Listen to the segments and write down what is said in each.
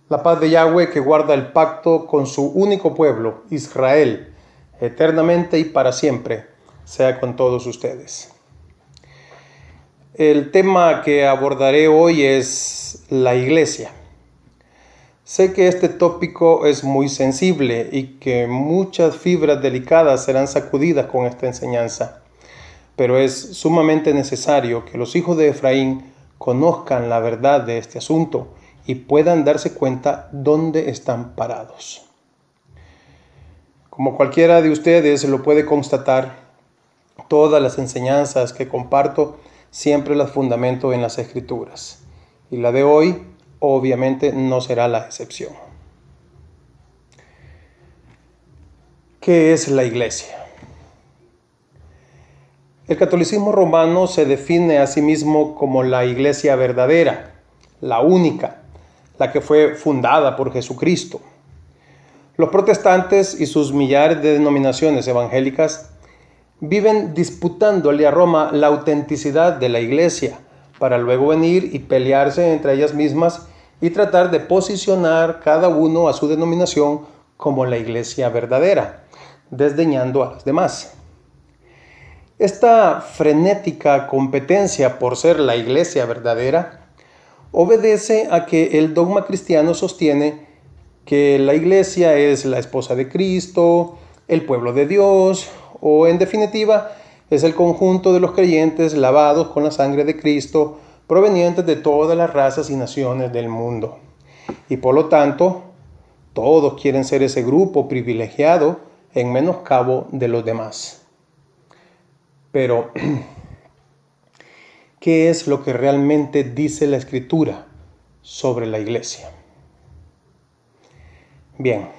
La paz de Yahweh, que guarda el pacto con su único pueblo, Israel, eternamente y para siempre, sea con todos ustedes. El tema que abordaré hoy es la iglesia. Sé que este tópico es muy sensible y que muchas fibras delicadas serán sacudidas con esta enseñanza, pero es sumamente necesario que los hijos de Efraín conozcan la verdad de este asunto y puedan darse cuenta dónde están parados. Como cualquiera de ustedes lo puede constatar, todas las enseñanzas que comparto siempre las fundamento en las Escrituras, y la de hoy obviamente no será la excepción. ¿Qué es la iglesia? El catolicismo romano se define a sí mismo como la iglesia verdadera, la única, la que fue fundada por Jesucristo. Los protestantes y sus millares de denominaciones evangélicas viven disputándole a Roma la autenticidad de la iglesia, para luego venir y pelearse entre ellas mismas y tratar de posicionar cada uno a su denominación como la iglesia verdadera, desdeñando a las demás. Esta frenética competencia por ser la iglesia verdadera obedece a que el dogma cristiano sostiene que la iglesia es la esposa de Cristo, el pueblo de Dios, o en definitiva, es el conjunto de los creyentes lavados con la sangre de Cristo, provenientes de todas las razas y naciones del mundo. Y por lo tanto, todos quieren ser ese grupo privilegiado en menoscabo de los demás. Pero, ¿qué es lo que realmente dice la Escritura sobre la iglesia? Bien,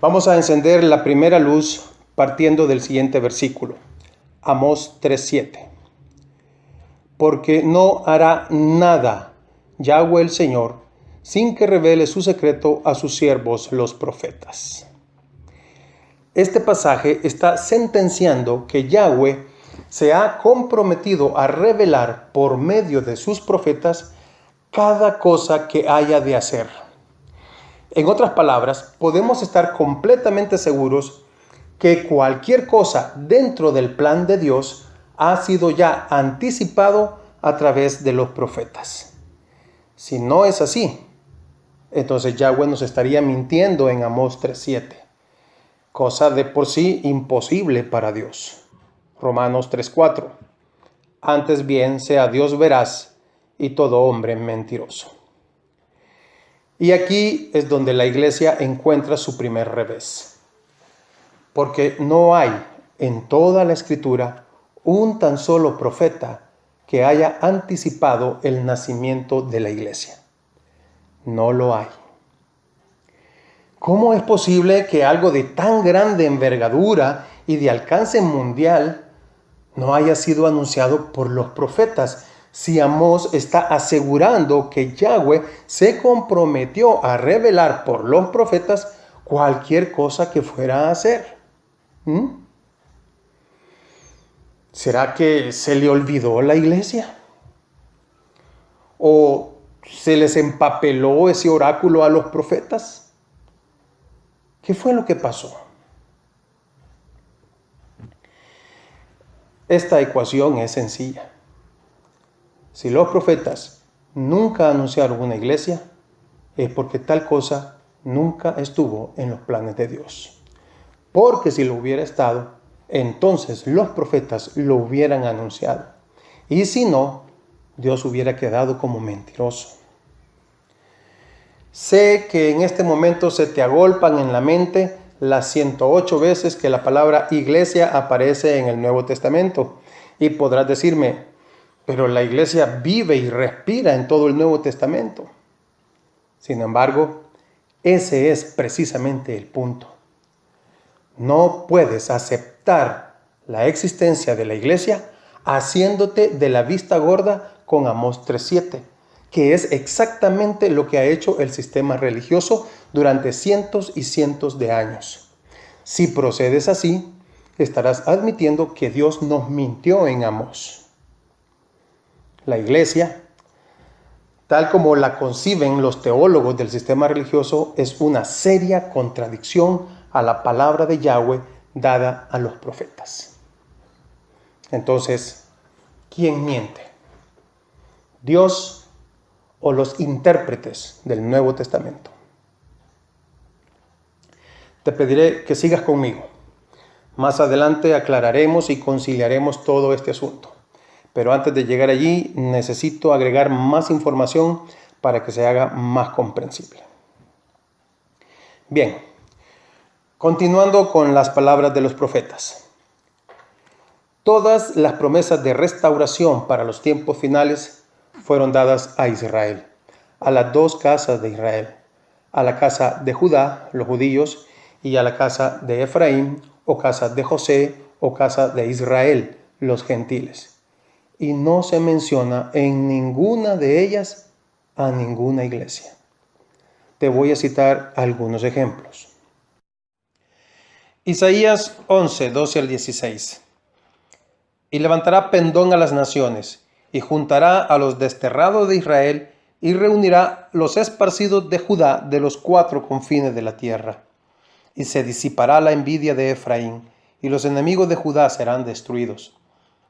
vamos a encender la primera luz partiendo del siguiente versículo, Amós 3:7. Porque no hará nada Yahweh el Señor sin que revele su secreto a sus siervos los profetas. Este pasaje está sentenciando que Yahweh se ha comprometido a revelar por medio de sus profetas cada cosa que haya de hacer. En otras palabras, podemos estar completamente seguros que cualquier cosa dentro del plan de Dios ha sido ya anticipado a través de los profetas. Si no es así, entonces Yahweh nos estaría mintiendo en Amós 3:7, cosa de por sí imposible para Dios. Romanos 3:4, antes bien sea Dios veraz y todo hombre mentiroso. Y aquí es donde la iglesia encuentra su primer revés, porque no hay en toda la Escritura un tan solo profeta que haya anticipado el nacimiento de la iglesia. No lo hay. ¿Cómo es posible que algo de tan grande envergadura y de alcance mundial no haya sido anunciado por los profetas, si Amós está asegurando que Yahweh se comprometió a revelar por los profetas cualquier cosa que fuera a hacer? ¿Será que se le olvidó la iglesia? ¿O se les empapeló ese oráculo a los profetas? ¿Qué fue lo que pasó? Esta ecuación es sencilla. Si los profetas nunca anunciaron una iglesia, es porque tal cosa nunca estuvo en los planes de Dios. Porque si lo hubiera estado, entonces los profetas lo hubieran anunciado. Y si no, Dios hubiera quedado como mentiroso. Sé que en este momento se te agolpan en la mente las 108 veces que la palabra iglesia aparece en el Nuevo Testamento. Y podrás decirme, pero la iglesia vive y respira en todo el Nuevo Testamento. Sin embargo, ese es precisamente el punto. No puedes aceptar la existencia de la iglesia haciéndote de la vista gorda con Amós 3:7, que es exactamente lo que ha hecho el sistema religioso durante cientos y cientos de años. Si procedes así, estarás admitiendo que Dios nos mintió en Amós. La iglesia, tal como la conciben los teólogos del sistema religioso, es una seria contradicción a la palabra de Yahweh dada a los profetas. Entonces, ¿quién miente? ¿Dios o los intérpretes del Nuevo Testamento? Te pediré que sigas conmigo. Más adelante aclararemos y conciliaremos todo este asunto. Pero antes de llegar allí, necesito agregar más información para que se haga más comprensible. Bien, continuando con las palabras de los profetas. Todas las promesas de restauración para los tiempos finales fueron dadas a Israel, a las dos casas de Israel, a la casa de Judá, los judíos, y a la casa de Efraín, o casa de José, o casa de Israel, los gentiles. Y no se menciona en ninguna de ellas a ninguna iglesia. Te voy a citar algunos ejemplos. Isaías 11, 12 al 16. Y levantará pendón a las naciones, y juntará a los desterrados de Israel, y reunirá los esparcidos de Judá de los cuatro confines de la tierra. Y se disipará la envidia de Efraín, y los enemigos de Judá serán destruidos.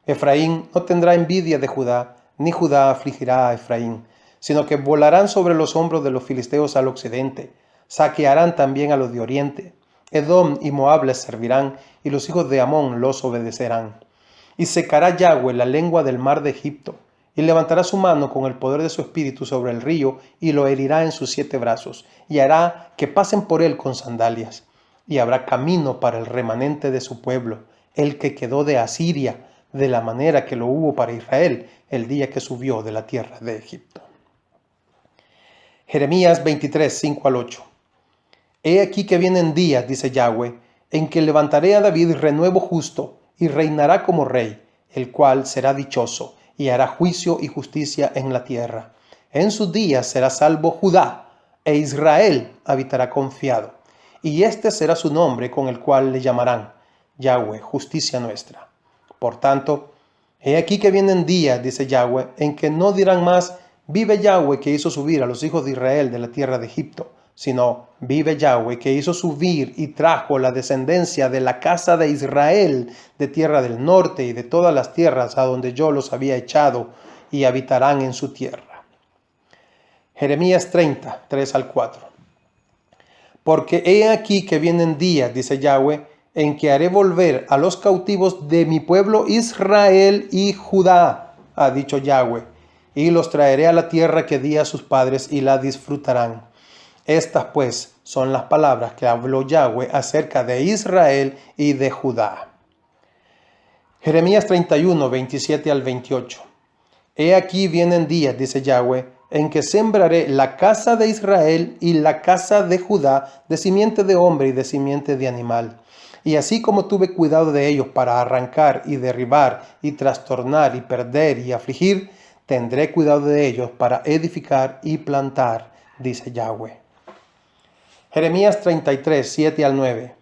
Efraín no tendrá envidia de Judá, ni Judá afligirá a Efraín, sino que volarán sobre los hombros de los filisteos al occidente, saquearán también a los de oriente. Edom y Moab les servirán, y los hijos de Amón los obedecerán. Y secará Yahweh la lengua del mar de Egipto, y levantará su mano con el poder de su espíritu sobre el río, y lo herirá en sus 7 brazos, y hará que pasen por él con sandalias. Y habrá camino para el remanente de su pueblo, el que quedó de Asiria, de la manera que lo hubo para Israel el día que subió de la tierra de Egipto. Jeremías 23, 5 al 8. He aquí que vienen días, dice Yahweh, en que levantaré a David renuevo justo, y reinará como rey, el cual será dichoso, y hará juicio y justicia en la tierra. En sus días será salvo Judá, e Israel habitará confiado. Y este será su nombre con el cual le llamarán Yahweh, justicia nuestra. Por tanto, he aquí que vienen días, dice Yahweh, en que no dirán más, vive Yahweh que hizo subir a los hijos de Israel de la tierra de Egipto, sino, vive Yahweh que hizo subir y trajo la descendencia de la casa de Israel de tierra del norte y de todas las tierras a donde yo los había echado, y habitarán en su tierra. Jeremías 30, 3 al 4. Porque he aquí que vienen días, dice Yahweh, en que haré volver a los cautivos de mi pueblo Israel y Judá, ha dicho Yahweh, y los traeré a la tierra que di a sus padres y la disfrutarán. Estas pues son las palabras que habló Yahweh acerca de Israel y de Judá. Jeremías 31, 27 al 28. He aquí vienen días, dice Yahweh, en que sembraré la casa de Israel y la casa de Judá de simiente de hombre y de simiente de animal. Y así como tuve cuidado de ellos para arrancar y derribar y trastornar y perder y afligir, tendré cuidado de ellos para edificar y plantar, dice Yahweh. Jeremías 33, 7 al 9.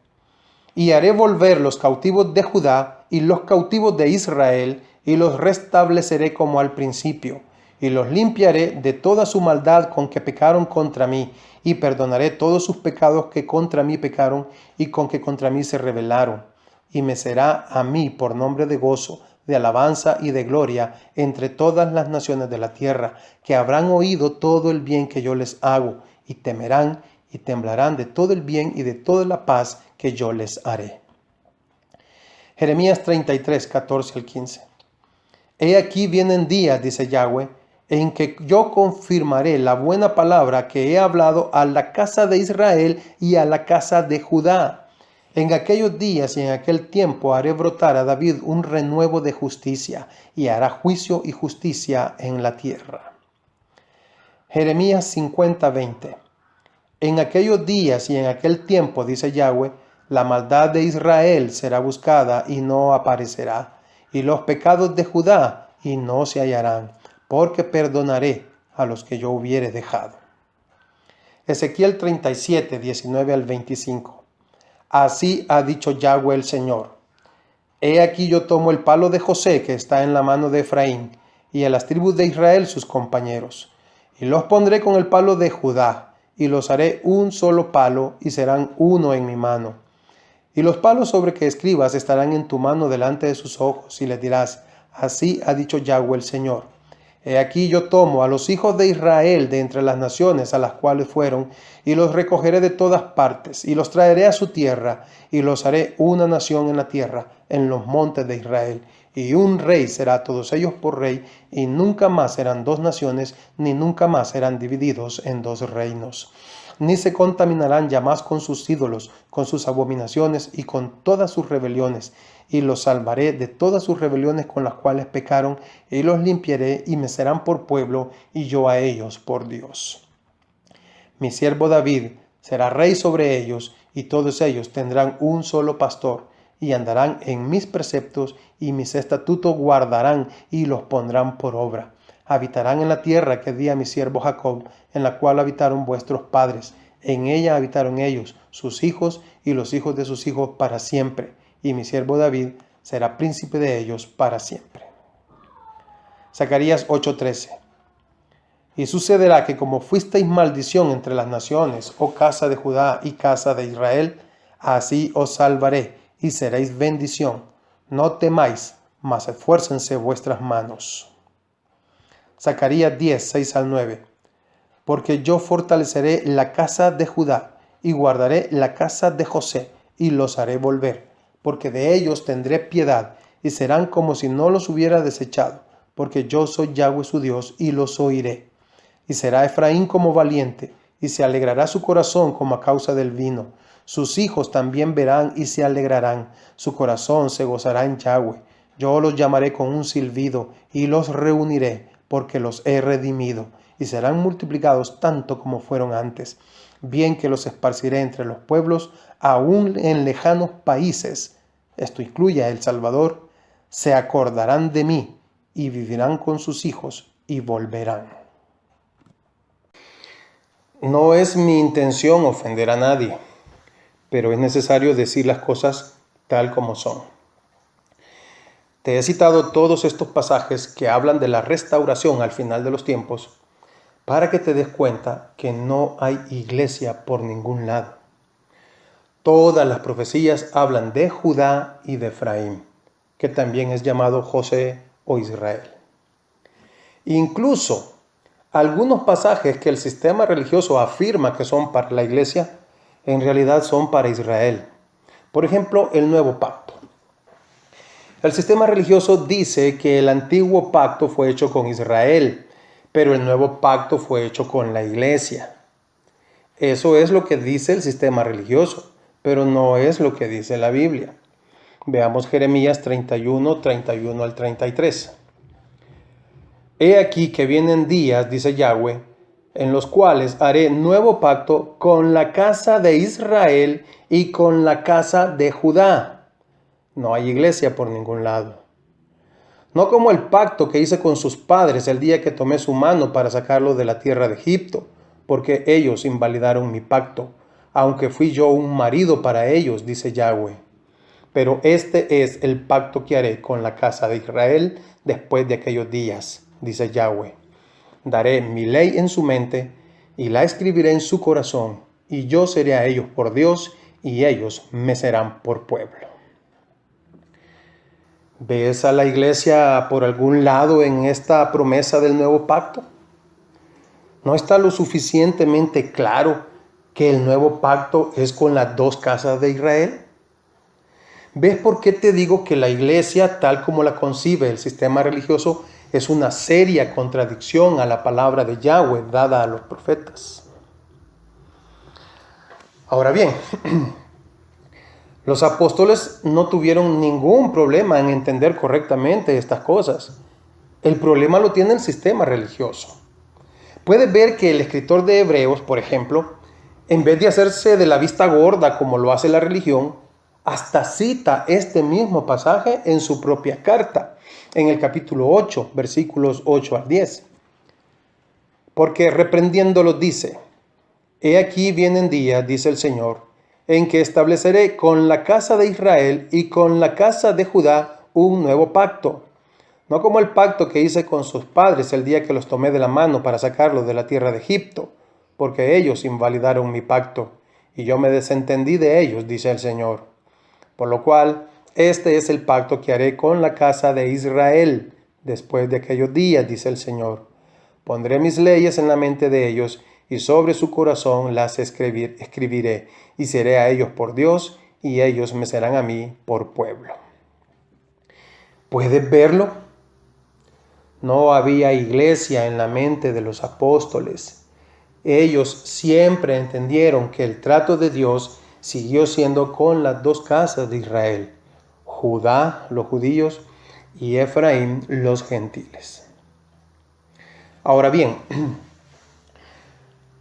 Y haré volver los cautivos de Judá y los cautivos de Israel, y los restableceré como al principio, y los limpiaré de toda su maldad con que pecaron contra mí, y perdonaré todos sus pecados que contra mí pecaron y con que contra mí se rebelaron. Y me será a mí por nombre de gozo, de alabanza y de gloria entre todas las naciones de la tierra, que habrán oído todo el bien que yo les hago, y temerán y temblarán de todo el bien y de toda la paz que yo les haré. Jeremías 33, 14 al 15. He aquí vienen días, dice Yahweh, en que yo confirmaré la buena palabra que he hablado a la casa de Israel y a la casa de Judá. En aquellos días y en aquel tiempo haré brotar a David un renuevo de justicia, y hará juicio y justicia en la tierra. Jeremías 50, 20. En aquellos días y en aquel tiempo, dice Yahweh, la maldad de Israel será buscada y no aparecerá, y los pecados de Judá y no se hallarán, porque perdonaré a los que yo hubiere dejado. Ezequiel 37, 19 al 25. Así ha dicho Yahweh el Señor. He aquí yo tomo el palo de José que está en la mano de Efraín, y a las tribus de Israel sus compañeros, Y los pondré con el palo de Judá, y los haré un solo palo, y serán uno en mi mano. Y los palos sobre que escribas estarán en tu mano delante de sus ojos, y le dirás: así ha dicho Yahweh el Señor. He aquí yo tomo a los hijos de Israel de entre las naciones a las cuales fueron, y los recogeré de todas partes, y los traeré a su tierra, y los haré una nación en la tierra, en los montes de Israel. Y un rey será a todos ellos por rey, y nunca más serán dos naciones, ni nunca más serán divididos en dos reinos. Ni se contaminarán ya más con sus ídolos, con sus abominaciones y con todas sus rebeliones, y los salvaré de todas sus rebeliones con las cuales pecaron, y los limpiaré, y me serán por pueblo, y yo a ellos por Dios. Mi siervo David será rey sobre ellos, y todos ellos tendrán un solo pastor, y andarán en mis preceptos, y mis estatutos guardarán, y los pondrán por obra. Habitarán en la tierra que di a mi siervo Jacob, en la cual habitaron vuestros padres. En ella habitaron ellos, sus hijos y los hijos de sus hijos para siempre. Y mi siervo David será príncipe de ellos para siempre. Zacarías 8:13. Y sucederá que como fuisteis maldición entre las naciones, oh casa de Judá y casa de Israel, así os salvaré y seréis bendición. No temáis, mas esfuércense vuestras manos. Zacarías 10:6-9. Porque yo fortaleceré la casa de Judá y guardaré la casa de José y los haré volver, porque de ellos tendré piedad y serán como si no los hubiera desechado, porque yo soy Yahweh su Dios y los oiré. Y será Efraín como valiente y se alegrará su corazón como a causa del vino. Sus hijos también verán y se alegrarán, su corazón se gozará en Yahweh. Yo los llamaré con un silbido y los reuniré, porque los he redimido, y serán multiplicados tanto como fueron antes. Bien que los esparciré entre los pueblos, aún en lejanos países. Esto incluye a El Salvador. Se acordarán de mí, y vivirán con sus hijos, y volverán. No es mi intención ofender a nadie, pero es necesario decir las cosas tal como son. Te he citado todos estos pasajes que hablan de la restauración al final de los tiempos para que te des cuenta que no hay iglesia por ningún lado. Todas las profecías hablan de Judá y de Efraín, que también es llamado José o Israel. Incluso algunos pasajes que el sistema religioso afirma que son para la iglesia, en realidad son para Israel. Por ejemplo, el Nuevo Pacto. El sistema religioso dice que el antiguo pacto fue hecho con Israel, pero el nuevo pacto fue hecho con la iglesia. Eso es lo que dice el sistema religioso, pero no es lo que dice la Biblia. Veamos Jeremías 31, 31 al 33. He aquí que vienen días, dice Yahweh, en los cuales haré nuevo pacto con la casa de Israel y con la casa de Judá. No hay iglesia por ningún lado. No como el pacto que hice con sus padres el día que tomé su mano para sacarlos de la tierra de Egipto, porque ellos invalidaron mi pacto, aunque fui yo un marido para ellos, dice Yahweh. Pero este es el pacto que haré con la casa de Israel después de aquellos días, dice Yahweh. Daré mi ley en su mente y la escribiré en su corazón, y yo seré a ellos por Dios, y ellos me serán por pueblo. ¿Ves a la iglesia por algún lado en esta promesa del nuevo pacto? ¿No está lo suficientemente claro que el nuevo pacto es con las dos casas de Israel? ¿Ves por qué te digo que la iglesia, tal como la concibe el sistema religioso, es una seria contradicción a la palabra de Yahweh dada a los profetas? Ahora bien, los apóstoles no tuvieron ningún problema en entender correctamente estas cosas. El problema lo tiene el sistema religioso. Puedes ver que el escritor de Hebreos, por ejemplo, en vez de hacerse de la vista gorda como lo hace la religión, hasta cita este mismo pasaje en su propia carta, en el capítulo 8, versículos 8 al 10. Porque reprendiéndolos dice: He aquí vienen días, dice el Señor, en que estableceré con la casa de Israel y con la casa de Judá un nuevo pacto. no como el pacto que hice con sus padres el día que los tomé de la mano para sacarlos de la tierra de Egipto, porque ellos invalidaron mi pacto, y yo me desentendí de ellos, dice el Señor. Por lo cual, este es el pacto que haré con la casa de Israel después de aquellos días, dice el Señor. Pondré mis leyes en la mente de ellos, y sobre su corazón las escribiré, y seré a ellos por Dios, y ellos me serán a mí por pueblo. ¿Puedes verlo? No había iglesia en la mente de los apóstoles. Ellos siempre entendieron que el trato de Dios siguió siendo con las dos casas de Israel, Judá, los judíos, y Efraín, los gentiles. Ahora bien,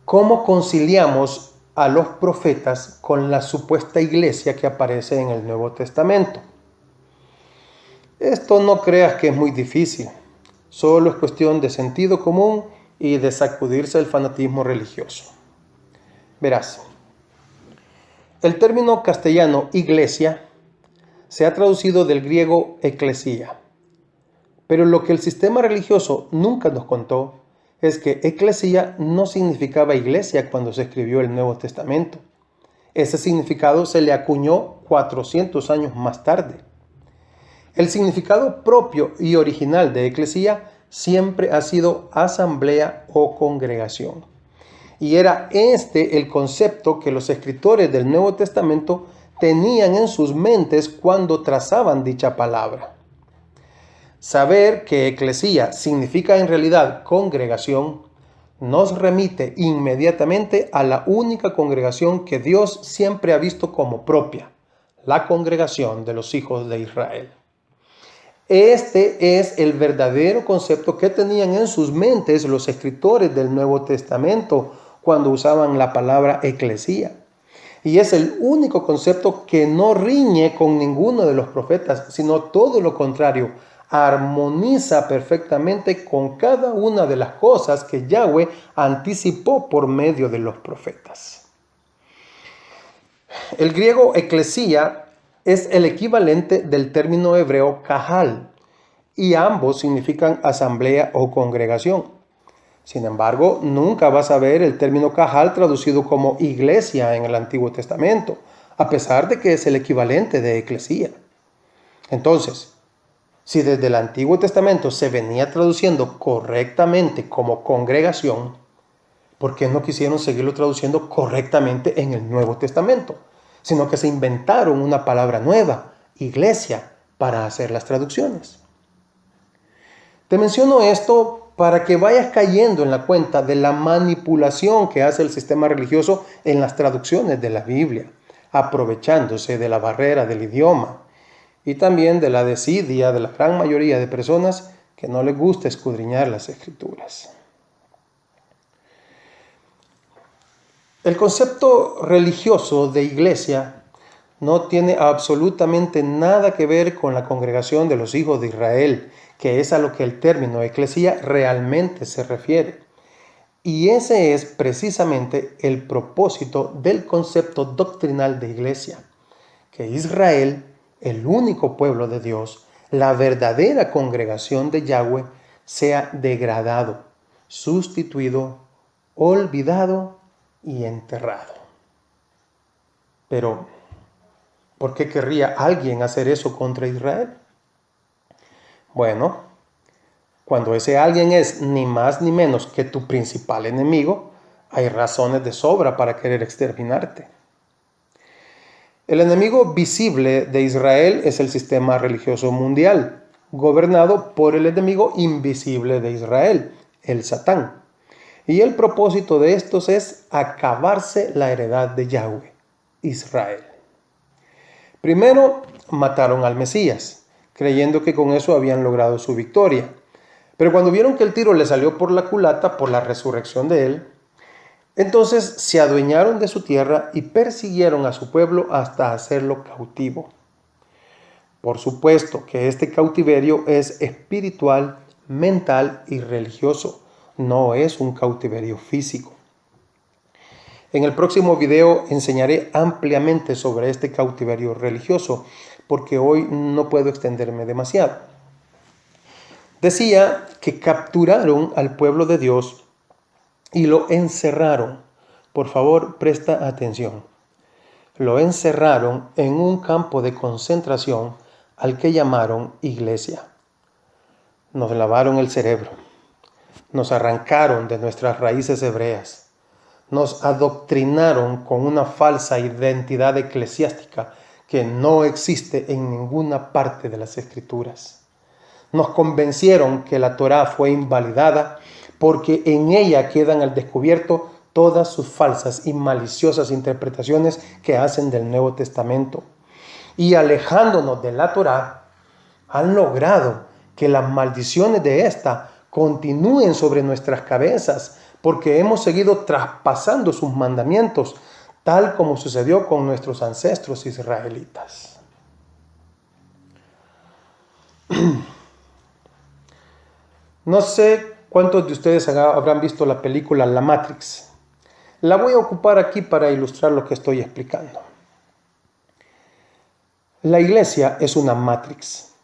¿cómo conciliamos a los profetas con la supuesta iglesia que aparece en el Nuevo Testamento? Esto no creas que es muy difícil, solo es cuestión de sentido común y de sacudirse el fanatismo religioso. Verás, el término castellano iglesia se ha traducido del griego eclesía, pero lo que el sistema religioso nunca nos contó es que eclesía no significaba iglesia cuando se escribió el Nuevo Testamento. Ese significado se le acuñó 400 años más tarde. El significado propio y original de eclesía siempre ha sido asamblea o congregación. Y era este el concepto que los escritores del Nuevo Testamento tenían en sus mentes cuando trazaban dicha palabra. Saber que eclesía significa en realidad congregación nos remite inmediatamente a la única congregación que Dios siempre ha visto como propia, la congregación de los hijos de Israel. Este es el verdadero concepto que tenían en sus mentes los escritores del Nuevo Testamento cuando usaban la palabra eclesía. Y es el único concepto que no riñe con ninguno de los profetas, sino todo lo contrario, armoniza perfectamente con cada una de las cosas que Yahweh anticipó por medio de los profetas. El griego eclesía es el equivalente del término hebreo kahal, y ambos significan asamblea o congregación. Sin embargo, nunca vas a ver el término kahal traducido como iglesia en el Antiguo Testamento, a pesar de que es el equivalente de eclesía. Entonces, si desde el Antiguo Testamento se venía traduciendo correctamente como congregación, ¿por qué no quisieron seguirlo traduciendo correctamente en el Nuevo Testamento? Sino que se inventaron una palabra nueva, iglesia, para hacer las traducciones. Te menciono esto para que vayas cayendo en la cuenta de la manipulación que hace el sistema religioso en las traducciones de la Biblia, aprovechándose de la barrera del idioma y también de la desidia de la gran mayoría de personas que no les gusta escudriñar las Escrituras. El concepto religioso de iglesia no tiene absolutamente nada que ver con la congregación de los hijos de Israel, que es a lo que el término eclesía realmente se refiere. Y ese es precisamente el propósito del concepto doctrinal de iglesia, que Israel, el único pueblo de Dios, la verdadera congregación de Yahweh, sea degradado, sustituido, olvidado y enterrado. Pero, ¿por qué querría alguien hacer eso contra Israel? Bueno, cuando ese alguien es ni más ni menos que tu principal enemigo, hay razones de sobra para querer exterminarte. El enemigo visible de Israel es el sistema religioso mundial, gobernado por el enemigo invisible de Israel, el Satán. Y el propósito de estos es acabarse la heredad de Yahweh, Israel. Primero, mataron al Mesías, creyendo que con eso habían logrado su victoria. Pero cuando vieron que el tiro le salió por la culata por la resurrección de él, entonces se adueñaron de su tierra y persiguieron a su pueblo hasta hacerlo cautivo. Por supuesto que este cautiverio es espiritual, mental y religioso, no es un cautiverio físico. En el próximo video enseñaré ampliamente sobre este cautiverio religioso, porque hoy no puedo extenderme demasiado. Decía que capturaron al pueblo de Dios y lo encerraron. Por favor, presta atención. Lo encerraron en un campo de concentración al que llamaron iglesia. Nos lavaron el cerebro, nos arrancaron de nuestras raíces hebreas, nos adoctrinaron con una falsa identidad eclesiástica que no existe en ninguna parte de las Escrituras. Nos convencieron que la Torá fue invalidada porque en ella quedan al descubierto todas sus falsas y maliciosas interpretaciones que hacen del Nuevo Testamento. Y alejándonos de la Torá, han logrado que las maldiciones de esta continúen sobre nuestras cabezas porque hemos seguido traspasando sus mandamientos, tal como sucedió con nuestros ancestros israelitas. No sé cuántos de ustedes habrán visto la película La Matrix. La voy a ocupar aquí para ilustrar lo que estoy explicando. La iglesia es una matrix.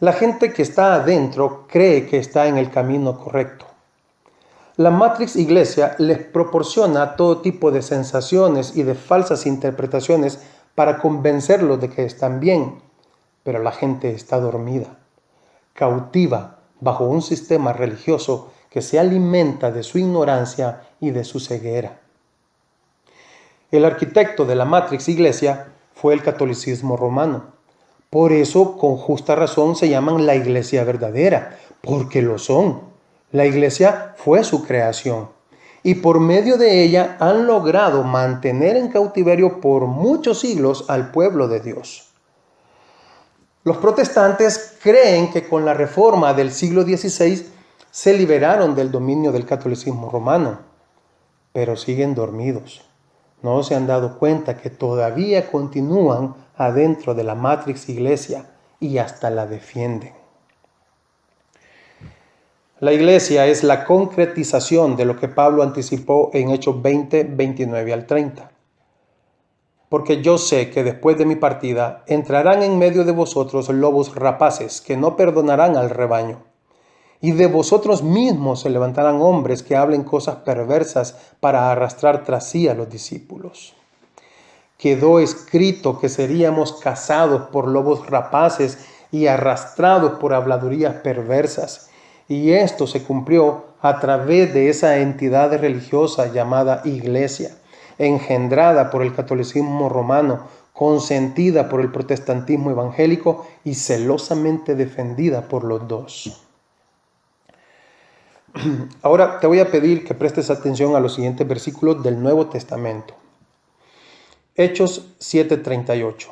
La gente que está adentro cree que está en el camino correcto. La matrix iglesia les proporciona todo tipo de sensaciones y de falsas interpretaciones para convencerlos de que están bien, pero la gente está dormida, cautiva bajo un sistema religioso que se alimenta de su ignorancia y de su ceguera. El arquitecto de la matrix iglesia fue el catolicismo romano. Por eso, con justa razón, se llaman la iglesia verdadera, porque lo son. La iglesia fue su creación y por medio de ella han logrado mantener en cautiverio por muchos siglos al pueblo de Dios. Los protestantes creen que con la reforma del siglo XVI se liberaron del dominio del catolicismo romano, pero siguen dormidos. No se han dado cuenta que todavía continúan adentro de la matrix iglesia y hasta la defienden. La iglesia es la concretización de lo que Pablo anticipó en Hechos 20, 29 al 30. Porque yo sé que después de mi partida entrarán en medio de vosotros lobos rapaces que no perdonarán al rebaño. Y de vosotros mismos se levantarán hombres que hablen cosas perversas para arrastrar tras sí a los discípulos. Quedó escrito que seríamos cazados por lobos rapaces y arrastrados por habladurías perversas. Y esto se cumplió a través de esa entidad religiosa llamada iglesia, engendrada por el catolicismo romano, consentida por el protestantismo evangélico y celosamente defendida por los dos. Ahora te voy a pedir que prestes atención a los siguientes versículos del Nuevo Testamento. Hechos 7:38.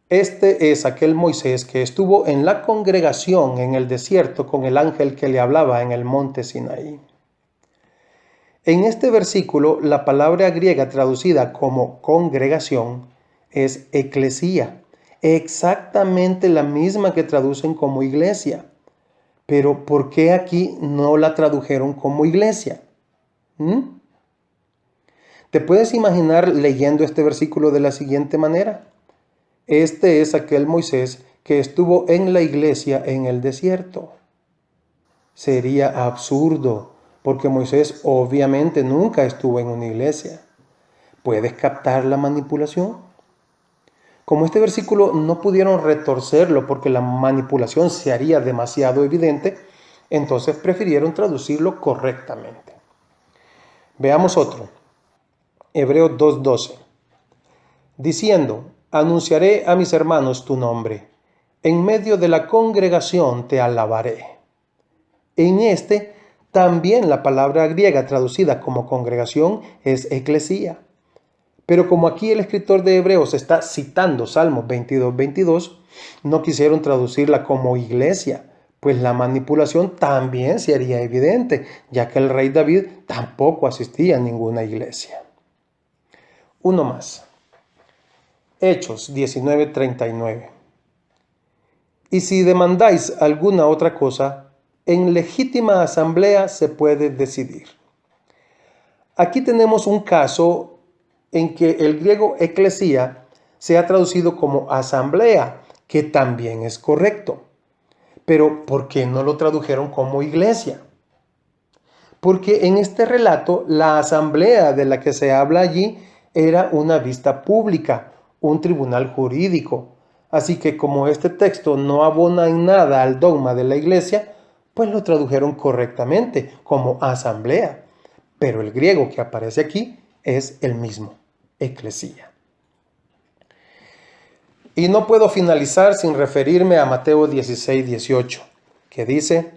Este es aquel Moisés que estuvo en la congregación en el desierto con el ángel que le hablaba en el monte Sinaí. En este versículo, la palabra griega traducida como congregación es eclesía, exactamente la misma que traducen como iglesia. Pero ¿por qué aquí no la tradujeron como iglesia? ¿Te puedes imaginar leyendo este versículo de la siguiente manera? Este es aquel Moisés que estuvo en la iglesia en el desierto. Sería absurdo, porque Moisés obviamente nunca estuvo en una iglesia. ¿Puedes captar la manipulación? Como este versículo no pudieron retorcerlo porque la manipulación se haría demasiado evidente, entonces prefirieron traducirlo correctamente. Veamos otro. Hebreos 2:12. Diciendo, anunciaré a mis hermanos tu nombre. En medio de la congregación te alabaré. En este, también la palabra griega traducida como congregación es eclesía. Pero como aquí el escritor de Hebreos está citando Salmos 22:22, no quisieron traducirla como iglesia, pues la manipulación también se haría evidente, ya que el rey David tampoco asistía a ninguna iglesia. Uno más. Hechos 19:39. Y si demandáis alguna otra cosa, en legítima asamblea se puede decidir. Aquí tenemos un caso en que el griego eclesía se ha traducido como asamblea, que también es correcto. Pero ¿por qué no lo tradujeron como iglesia? Porque en este relato la asamblea de la que se habla allí era una vista pública, un tribunal jurídico. Así que como este texto no abona en nada al dogma de la iglesia, pues lo tradujeron correctamente como asamblea. Pero el griego que aparece aquí es el mismo, eclesía. Y no puedo finalizar sin referirme a Mateo 16:18, que dice: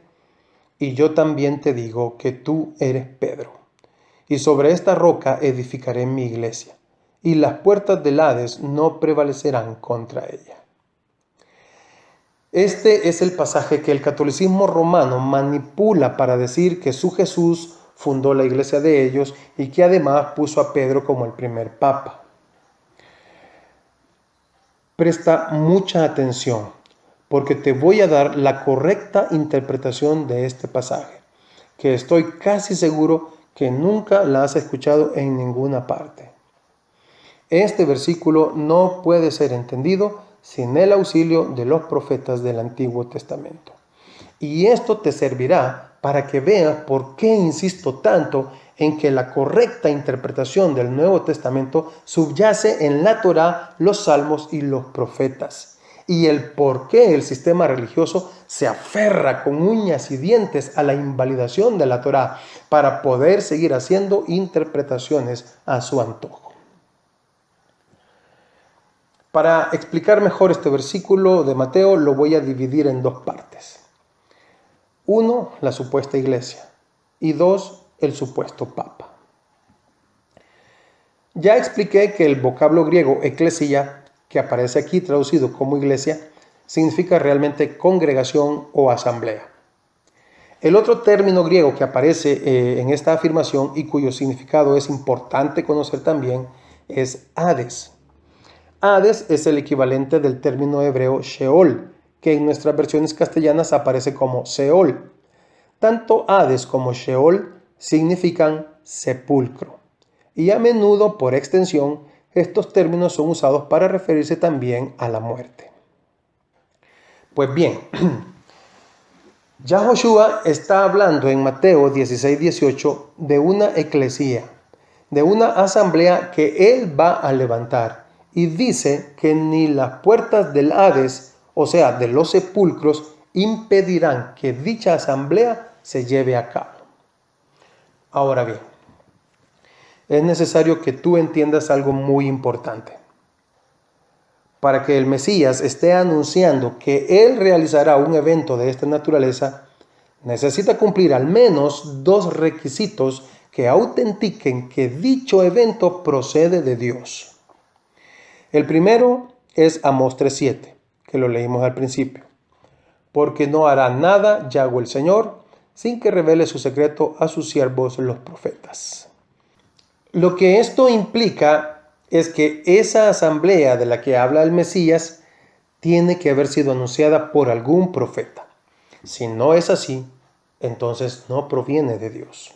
y yo también te digo que tú eres Pedro, y sobre esta roca edificaré mi iglesia, y las puertas del Hades no prevalecerán contra ella. Este es el pasaje que el catolicismo romano manipula para decir que su Jesús fundó la iglesia de ellos y que además puso a Pedro como el primer papa. Presta mucha atención, porque te voy a dar la correcta interpretación de este pasaje, que estoy casi seguro que nunca la has escuchado en ninguna parte. Este versículo no puede ser entendido sin el auxilio de los profetas del Antiguo Testamento. Y esto te servirá para que veas por qué insisto tanto en que la correcta interpretación del Nuevo Testamento subyace en la Torá, los Salmos y los profetas, y el por qué el sistema religioso se aferra con uñas y dientes a la invalidación de la Torá para poder seguir haciendo interpretaciones a su antojo. Para explicar mejor este versículo de Mateo lo voy a dividir en dos partes. 1, la supuesta iglesia, y 2, el supuesto papa. Ya expliqué que el vocablo griego eclesia, que aparece aquí traducido como iglesia, significa realmente congregación o asamblea. El otro término griego que aparece en esta afirmación y cuyo significado es importante conocer también es Hades. Hades es el equivalente del término hebreo Sheol, que en nuestras versiones castellanas aparece como Seol. Tanto Hades como Sheol significan sepulcro. Y a menudo, por extensión, estos términos son usados para referirse también a la muerte. Pues bien, Yahoshua está hablando en Mateo 16:18 de una eclesía, de una asamblea que él va a levantar, y dice que ni las puertas del Hades, o sea, de los sepulcros, impedirán que dicha asamblea se lleve a cabo. Ahora bien, es necesario que tú entiendas algo muy importante. Para que el Mesías esté anunciando que él realizará un evento de esta naturaleza, necesita cumplir al menos 2 requisitos que autentiquen que dicho evento procede de Dios. El primero es Amós 3:7, que lo leímos al principio. Porque no hará nada Yahweh el Señor sin que revele su secreto a sus siervos los profetas. Lo que esto implica es que esa asamblea de la que habla el Mesías tiene que haber sido anunciada por algún profeta. Si no es así, entonces no proviene de Dios.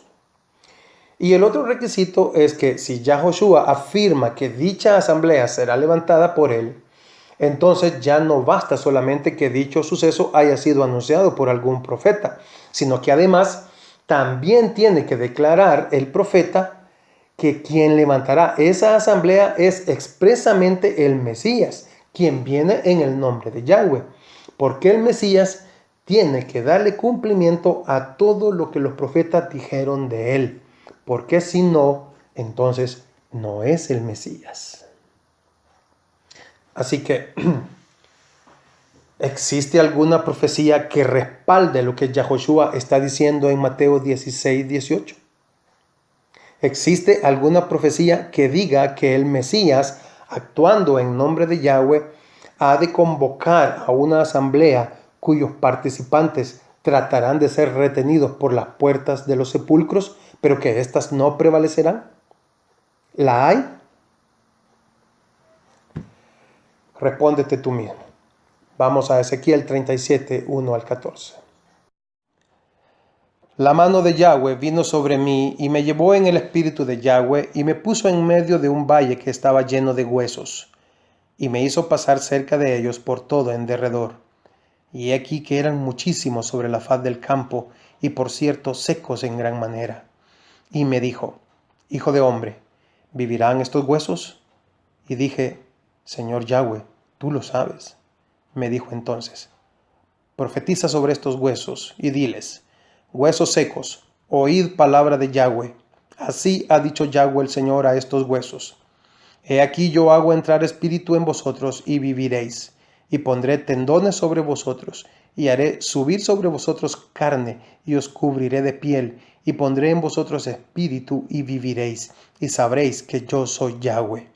Y el otro requisito es que si Yahoshua afirma que dicha asamblea será levantada por él, entonces ya no basta solamente que dicho suceso haya sido anunciado por algún profeta, sino que además también tiene que declarar el profeta que quien levantará esa asamblea es expresamente el Mesías, quien viene en el nombre de Yahweh, porque el Mesías tiene que darle cumplimiento a todo lo que los profetas dijeron de él, porque si no, entonces no es el Mesías. Así que, ¿existe alguna profecía que respalde lo que Yahoshua está diciendo en Mateo 16:18? ¿Existe alguna profecía que diga que el Mesías, actuando en nombre de Yahweh, ha de convocar a una asamblea cuyos participantes tratarán de ser retenidos por las puertas de los sepulcros, pero que éstas no prevalecerán? ¿La hay? Respóndete tú mismo. Vamos a Ezequiel 37, 1 al 14. La mano de Yahweh vino sobre mí y me llevó en el espíritu de Yahweh y me puso en medio de un valle que estaba lleno de huesos y me hizo pasar cerca de ellos por todo en derredor. y he aquí que eran muchísimos sobre la faz del campo, y por cierto secos en gran manera. Y me dijo, Hijo de hombre, ¿vivirán estos huesos? Y dije, Señor Yahweh, tú lo sabes. Me dijo entonces, profetiza sobre estos huesos, y diles, huesos secos, oíd palabra de Yahweh. Así ha dicho Yahweh el Señor a estos huesos. He aquí yo hago entrar espíritu en vosotros y viviréis, y pondré tendones sobre vosotros, y haré subir sobre vosotros carne, y os cubriré de piel, y pondré en vosotros espíritu y viviréis, y sabréis que yo soy Yahweh.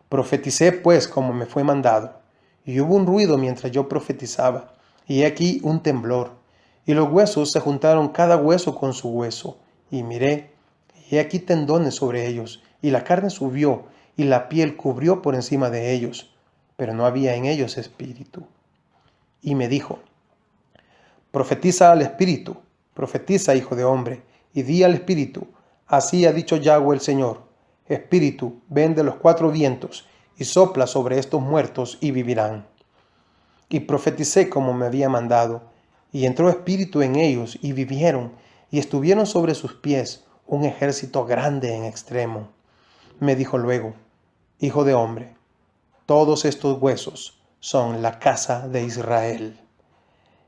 Profeticé pues como me fue mandado, y hubo un ruido mientras yo profetizaba, y he aquí un temblor, y los huesos se juntaron cada hueso con su hueso, y miré, y he aquí tendones sobre ellos, y la carne subió, y la piel cubrió por encima de ellos, pero no había en ellos espíritu. Y me dijo, profetiza al espíritu, profetiza, hijo de hombre, y di al espíritu, así ha dicho Yahweh el Señor, espíritu, ven de los cuatro vientos, y sopla sobre estos muertos, y vivirán. Y profeticé como me había mandado, y entró espíritu en ellos, y vivieron, y estuvieron sobre sus pies un ejército grande en extremo. Me dijo luego, Hijo de hombre, todos estos huesos son la casa de Israel.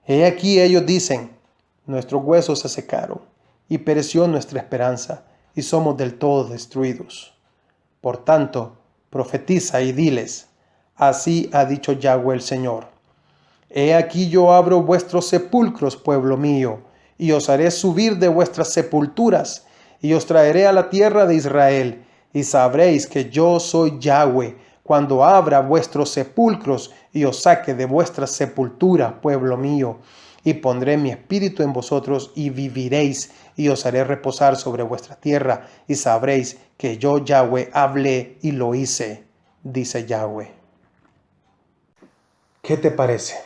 He aquí ellos dicen, nuestros huesos se secaron, y pereció nuestra esperanza, y somos del todo destruidos. Por tanto, profetiza y diles, así ha dicho Yahweh el Señor. He aquí yo abro vuestros sepulcros, pueblo mío, y os haré subir de vuestras sepulturas, y os traeré a la tierra de Israel, y sabréis que yo soy Yahweh, cuando abra vuestros sepulcros, y os saque de vuestra sepultura, pueblo mío, y pondré mi espíritu en vosotros, y viviréis, y os haré reposar sobre vuestra tierra, y sabréis que yo Yahweh hablé y lo hice, dice Yahweh. ¿Qué te parece?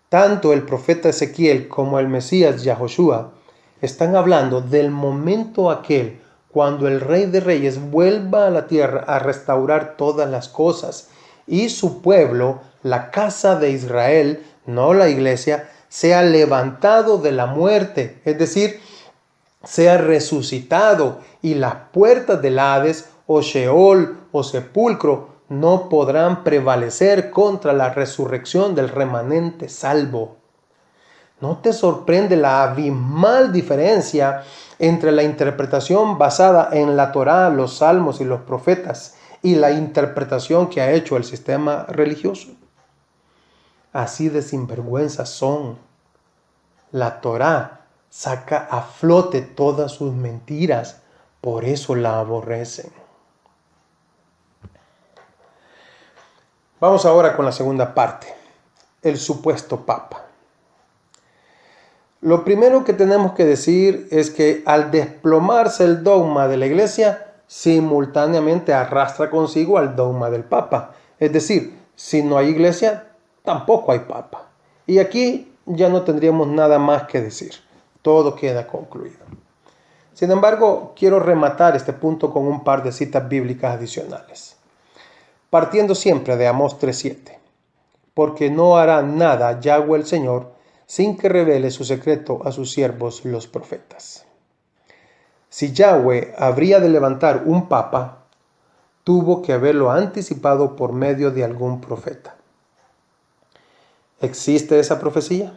Tanto el profeta Ezequiel como el Mesías Yahoshua están hablando del momento aquel cuando el Rey de Reyes vuelva a la tierra a restaurar todas las cosas y su pueblo, la casa de Israel, no la iglesia, sea levantado de la muerte, es decir, sea resucitado y las puertas del Hades o Sheol o sepulcro no podrán prevalecer contra la resurrección del remanente salvo. ¿No te sorprende la abismal diferencia entre la interpretación basada en la Torá, los salmos y los profetas y la interpretación que ha hecho el sistema religioso? Así de sinvergüenzas son. La Torá saca a flote todas sus mentiras, por eso la aborrecen. Vamos ahora con la segunda parte, el supuesto Papa. Lo primero que tenemos que decir es que al desplomarse el dogma de la Iglesia, simultáneamente arrastra consigo al dogma del Papa. Es decir, si no hay Iglesia, tampoco hay Papa. Y aquí ya no tendríamos nada más que decir. Todo queda concluido. Sin embargo, quiero rematar este punto con un par de citas bíblicas adicionales. Partiendo siempre de Amós 3:7. Porque no hará nada Yahweh el Señor sin que revele su secreto a sus siervos los profetas. Si Yahweh habría de levantar un papa, tuvo que haberlo anticipado por medio de algún profeta. ¿Existe esa profecía?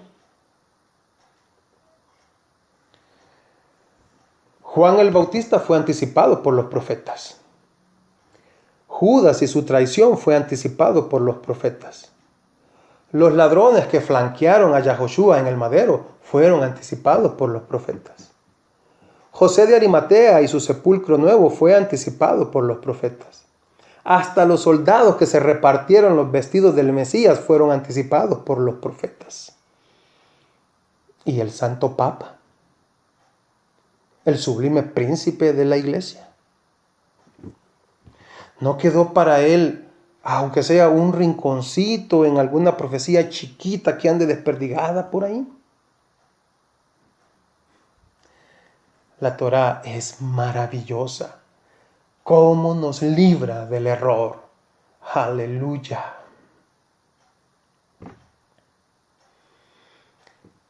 Juan el Bautista fue anticipado por los profetas. Judas y su traición fue anticipado por los profetas. Los ladrones que flanquearon a Yahoshua en el madero fueron anticipados por los profetas. José de Arimatea y su sepulcro nuevo fue anticipado por los profetas. Hasta los soldados que se repartieron los vestidos del Mesías fueron anticipados por los profetas. ¿Y el Santo Papa? ¿El sublime príncipe de la iglesia? ¿No quedó para él, aunque sea un rinconcito en alguna profecía chiquita que ande desperdigada por ahí? La Torá es maravillosa. ¿Cómo nos libra del error? Aleluya.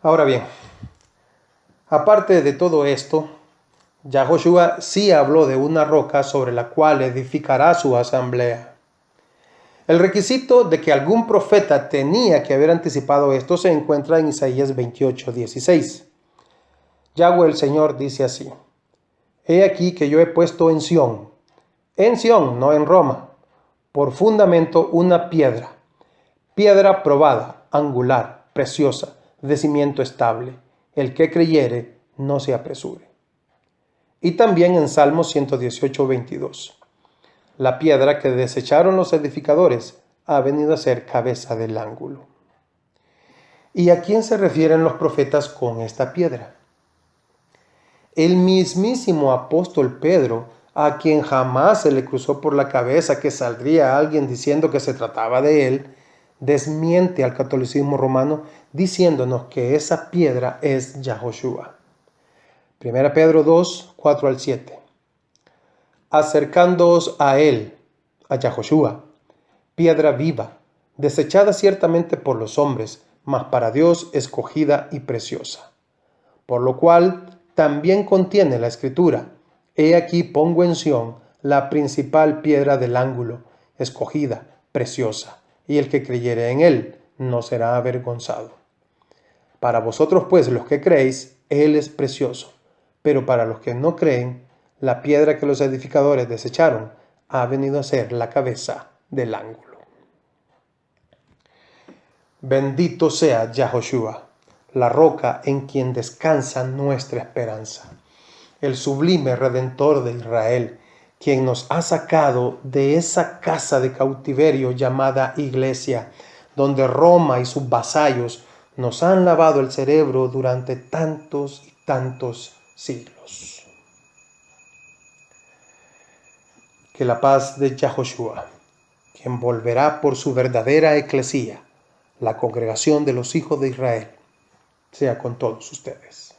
Ahora bien, aparte de todo esto, Yahoshua sí habló de una roca sobre la cual edificará su asamblea. El requisito de que algún profeta tenía que haber anticipado esto se encuentra en Isaías 28:16. Yahweh el Señor dice así: He aquí que yo he puesto en Sión, no en Roma, por fundamento una piedra probada, angular, preciosa, de cimiento estable. El que creyere, no se apresure. Y también en Salmos 118:22. La piedra que desecharon los edificadores ha venido a ser cabeza del ángulo. ¿Y a quién se refieren los profetas con esta piedra? El mismísimo apóstol Pedro, a quien jamás se le cruzó por la cabeza que saldría alguien diciendo que se trataba de él, desmiente al catolicismo romano diciéndonos que esa piedra es Yahoshua. 1 Pedro 2, 4 al 7. Acercándoos a él, a Yahoshua, piedra viva, desechada ciertamente por los hombres, mas para Dios escogida y preciosa. Por lo cual también contiene la Escritura: He aquí pongo en Sión la principal piedra del ángulo, escogida, preciosa, y el que creyere en él no será avergonzado. Para vosotros pues los que creéis, él es precioso, pero para los que no creen, la piedra que los edificadores desecharon ha venido a ser la cabeza del ángulo. Bendito sea Yahoshua, la roca en quien descansa nuestra esperanza, el sublime Redentor de Israel, quien nos ha sacado de esa casa de cautiverio llamada Iglesia, donde Roma y sus vasallos nos han lavado el cerebro durante tantos y tantos siglos. Que la paz de Yahoshua, quien volverá por su verdadera eclesía, la congregación de los hijos de Israel, sea con todos ustedes.